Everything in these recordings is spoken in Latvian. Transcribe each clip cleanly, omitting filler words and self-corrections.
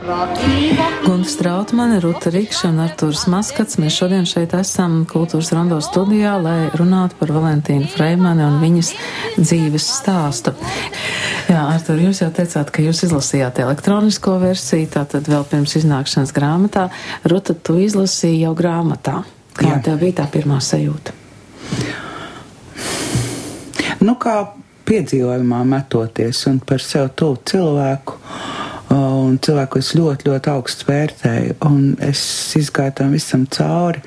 Gunta Strautmane, Ruta Rikša un Artūrs Maskats. Mēs šodien šeit esam Kultūras Rondo studijā, lai runātu par Valentīnu Freimani un viņas dzīves stāstu. Jā, Artūr, jūs jau teicāt, ka jūs izlasījāt elektronisko versiju, tātad vēl pirms iznākšanas grāmatā. Ruta, tu izlasīji jau grāmatā. Kā tev bija tā pirmā sajūta? Nu, kā piedzīvojumā metoties un par sev tuvu cilvēku. Un cilvēku es ļoti, ļoti augstu vērtēju, un es izgāju tam visam cauri,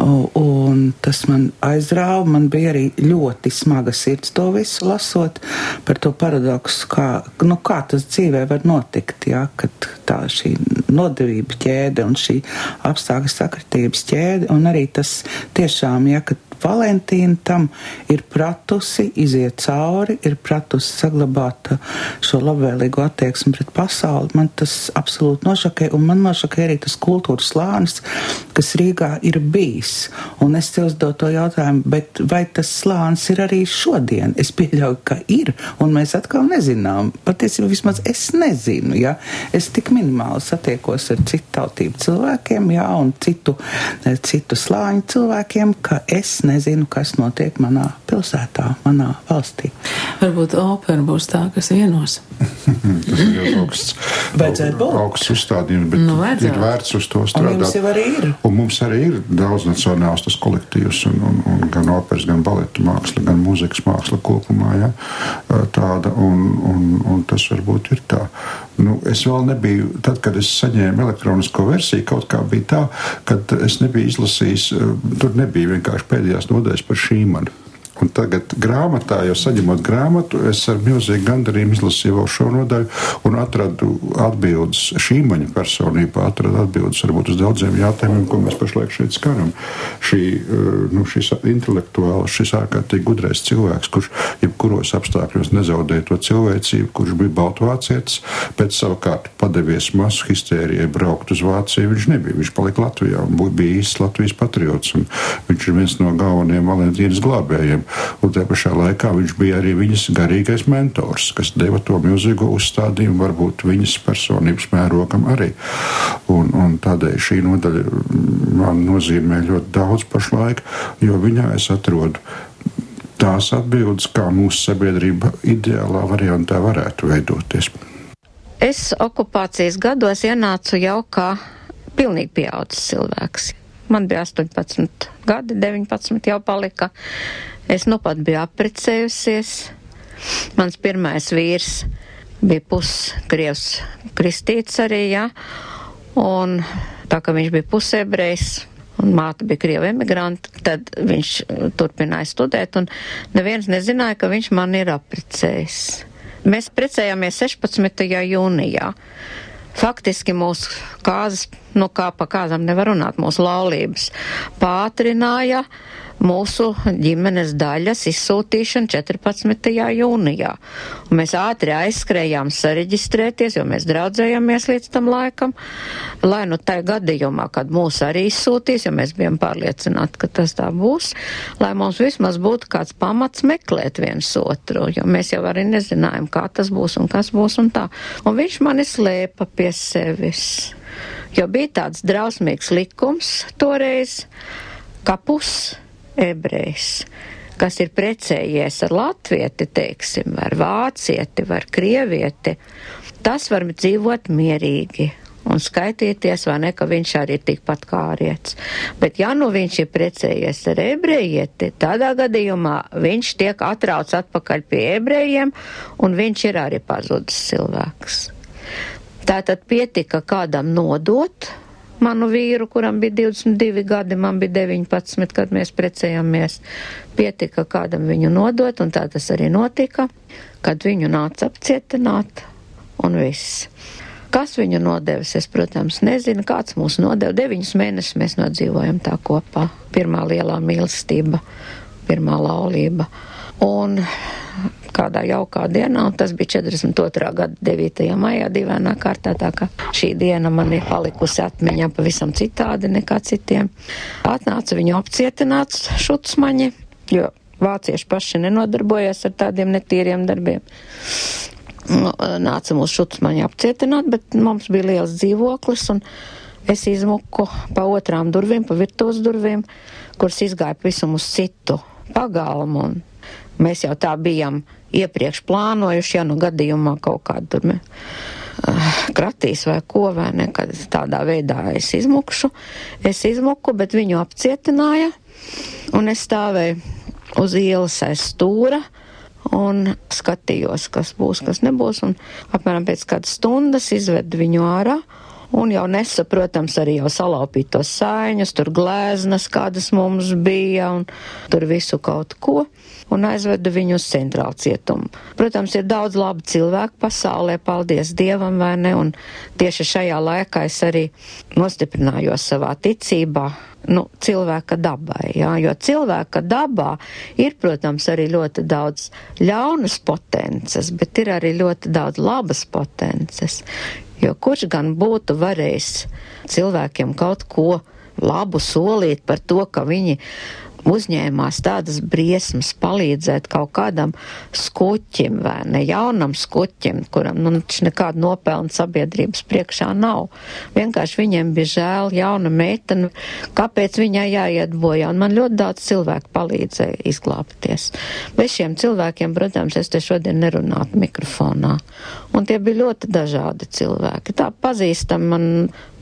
un tas man aizrāva, man bija arī ļoti smaga sirds to visu lasot, par to paradoksu, kā tas dzīvē var notikt, ja, kad tā šī nodevība ķēde un šī apstākļu sakritības ķēde, un arī tas tiešām, ja, kad Valentīna tam ir pratusi iziet cauri, ir pratusi saglabāt šo labvēlīgo attieksmi pret pasauli. Man tas absolūti nošokē, un man nošokē arī tas kultūras slānis, kas Rīgā ir bijis. Un es te uzdodu to jautājumu, bet vai tas slānis ir arī šodien? Es pieļauju, ka ir, un mēs atkal nezinām. Patiesībā vismaz es nezinu, ja. Es tik minimāli satiekos ar citu tautību cilvēkiem, ja, un citu slāņu cilvēkiem, ka es nezinu, kas notiek manā pilsētā, manā valstī. Varbūt opera būs tā, kas vienos. Tas ir jau augsts uzstādījums, bet ir vērts uz to strādāt. Un mums jau arī ir. Un mums arī ir daudz nacionāls tas kolektīvs, un gan operas, gan baletu māksla, gan mūzikas māksla kopumā, ja, tāda, un tas varbūt ir tā. Nu, es vēl nebiju, tad, kad es saņēmu elektronisko versiju, kaut kā bija tā, kad es nebiju izlasījis, tur nebija vienkārši pēdējās nodaļas par Šīmanu. Un tagad grāmatā, jau saņemot grāmatu, es ar milzīgu gandarījumu izlasīju vēl šo nodaļu un atradu atbildes Šīmaņa personībā, atradu atbildes varbūt uz daudziem jautājumiem, ko mēs pašlaik šeit skaram. Šis intelektuāls, šis ārkārtīgi gudrais cilvēks, kurš jebkuros apstākļos nezaudēja to cilvēcību, kurš bija baltvācietis, pēc savukārt padevies masu histērijai braukt uz Vāciju, viņš nebija, viņš palika Latvijā un bija īsts Latvijas patriots, un viņš ir viens no galvenajiem Valentīnas glābējiem. Un tajā pašā laikā viņš bija arī viņas garīgais mentors, kas deva to milzīgo uzstādījumu, varbūt viņas personības mērogam arī. Un tādēļ šī nodaļa man nozīmē ļoti daudz pašlaik, jo viņā es atrodu tās atbildes, kā mūsu sabiedrība ideālā variantā varētu veidoties. Es okupācijas gados ienācu jau kā pilnīgi pieaudzis cilvēks. Man bija 18 gadi, 19 jau palika. Es nu pat biju apprecējusies. Mans pirmais vīrs bija puskrievs kristīts arī, ja. Un tā kā viņš bija pusebrejs un māte bija krieva emigranta, tad viņš turpināja studēt un neviens nezināja, ka viņš man ir apprecējis. Mēs precējāmies 16. jūnijā. Faktiski mūsu kāzas, kā pa kāzām nevar runāt, mūsu laulības pātrināja mūsu ģimenes daļas izsūtīšanu 14. jūnijā. Un mēs ātri aizskrējām sareģistrēties, jo mēs draudzējāmies līdz tam laikam, lai tai gadījumā, kad mūs arī izsūtīs, jo mēs bijām pārliecināti, ka tas tā būs, lai mums vismaz būtu kāds pamats meklēt viens otru, jo mēs jau arī nezinājām, kā tas būs un kas būs un tā. Un viņš mani slēpa pie sevis, jo bija tāds drausmīgs likums toreiz, ka ebrejs, kas ir precējies ar latvieti, teiksim, vai vācieti, vai krievieti, tas var dzīvot mierīgi un skaitīties, vai ne, ka viņš arī ir tikpat kā ārietis. Bet ja nu viņš ir precējies ar ebrejieti, tādā gadījumā viņš tiek atrauc atpakaļ pie ebrejiem, un viņš ir arī pazudis cilvēks. Tātad pietika kādam nodot manu vīru, kuram bija 22 gadi, man bija 19, kad mēs precējāmies. Pietika kādam viņu nodot, un tā tas arī notika, kad viņu nāca apcietināt, un viss. Kas viņu nodevis, es, protams, nezinu, kāds mūs nodeva. 9 mēnešus mēs nodzīvojam tā kopā. Pirmā lielā mīlestība, pirmā laulība. Un kādā jaukā dienā, un tas bija 42. gada 9. maijā dīvainā kārtā, tā ka šī diena man ir palikusi atmiņā pavisam citādi nekā citiem. Atnāca viņu apcietināts šucmaņi, jo vācieši paši nenodarbojas ar tādiem netīriem darbiem. nāca mūsu šutsmaņi apcietināt, bet mums bija liels dzīvoklis, un es izmuku pa otrām durvīm, pa virtuves durvīm, kuras izgāja pavisam uz citu pagalmu, un mēs jau tā bijām iepriekš plānojuši, ja nu gadījumā kaut kādu tur kratīs vai ko, vai nekad tādā veidā es izmuku, bet viņu apcietināja, un es stāvēju uz ielas aiz stūra, un skatījos, kas būs, kas nebūs, un apmēram pēc kādas stundas izvedu viņu ārā, un jau nesaprotams arī jau salaupītos saiņus, tur glēznas, kādas mums bija, un tur visu kaut ko, un aizvedu viņu uz centrālu cietumu. Protams, ir daudz labu cilvēku pasaulē, paldies Dievam, vai ne, un tieši šajā laikā es arī nostiprinājos savā ticībā, cilvēka dabai, jā, jo cilvēka dabā ir, protams, arī ļoti daudz ļaunas potences, bet ir arī ļoti daudz labas potences, jo kurš gan būtu varējis cilvēkiem kaut ko labu solīt par to, ka viņi uzņēmās tādas briesmas palīdzēt kaut kādam skuķim vai ne jaunam skuķim, kuram nekāda nopelna sabiedrības priekšā nav. Vienkārši viņiem bija žēl jauna meitene, kāpēc viņai jāiet bojā, un man ļoti daudz cilvēku palīdzēja izglābties. Bez šiem cilvēkiem, protams, es te šodien nerunātu mikrofonā. Un tie bija ļoti dažādi cilvēki. Tā pazīstam man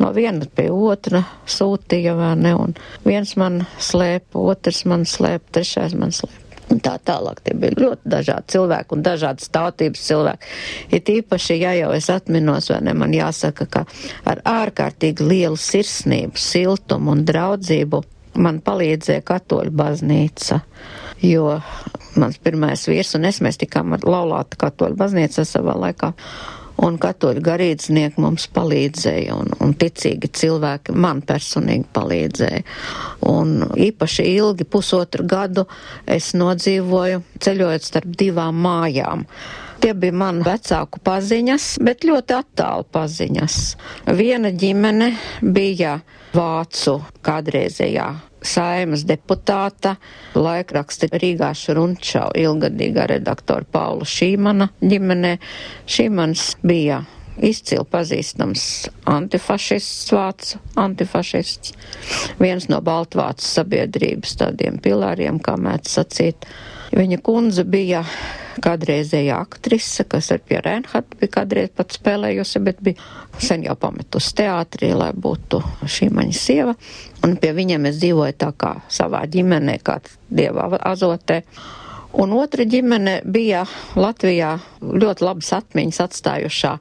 no viena pie otra sūtīja, vai ne, un viens man slēpa, otrs man slēpa, trešais man slēpa. Un tā tālāk tie bija ļoti dažādi cilvēki un dažādas tautības cilvēki. Ir īpaši, ja jau es atminos, vai ne, man jāsaka, ka ar ārkārtīgi lielu sirsnību, siltumu un draudzību man palīdzēja katoļu baznīca, jo mans pirmais vīrs un mēs tikām laulāti katoļu baznīca savā laikā. Un katoļu garīdznieki mums palīdzēja, un ticīgi cilvēki man personīgi palīdzēja. Un īpaši ilgi, 1,5 gadu, es nodzīvoju ceļojot starp 2 mājām. Tie bija man vecāku paziņas, bet ļoti attālu paziņas. Viena ģimene bija vācu kādreizējā Saimas deputāta, laikraksta Rīgā Šrunčau ilgadīgā redaktora Paula Šīmana ģimenē. Šīmans bija izcili pazīstams antifašists, vācu antifašists, viens no Baltvācu sabiedrības tādiem pilāriem, kā mēdz sacīt. Viņa kundze bija kādreizēja aktrise, kas ar pie Reinhardt bija kādreiz pat spēlējusi, bet bija sen jau pametusi teātrī, lai būtu Šīmaņa sieva. Un pie viņiem es dzīvoju tā kā savā ģimenē, kā Dieva azotē. Un otra ģimene bija Latvijā ļoti labas atmiņas atstājušā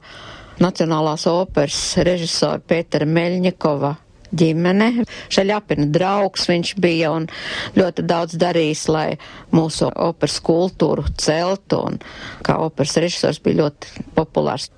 Nacionālās operas režisora Pētera Meļņikova ģimene. Šaļapina draugs viņš bija un ļoti daudz darījis, lai mūsu operas kultūru celtu, un kā operas režisors bija ļoti populārs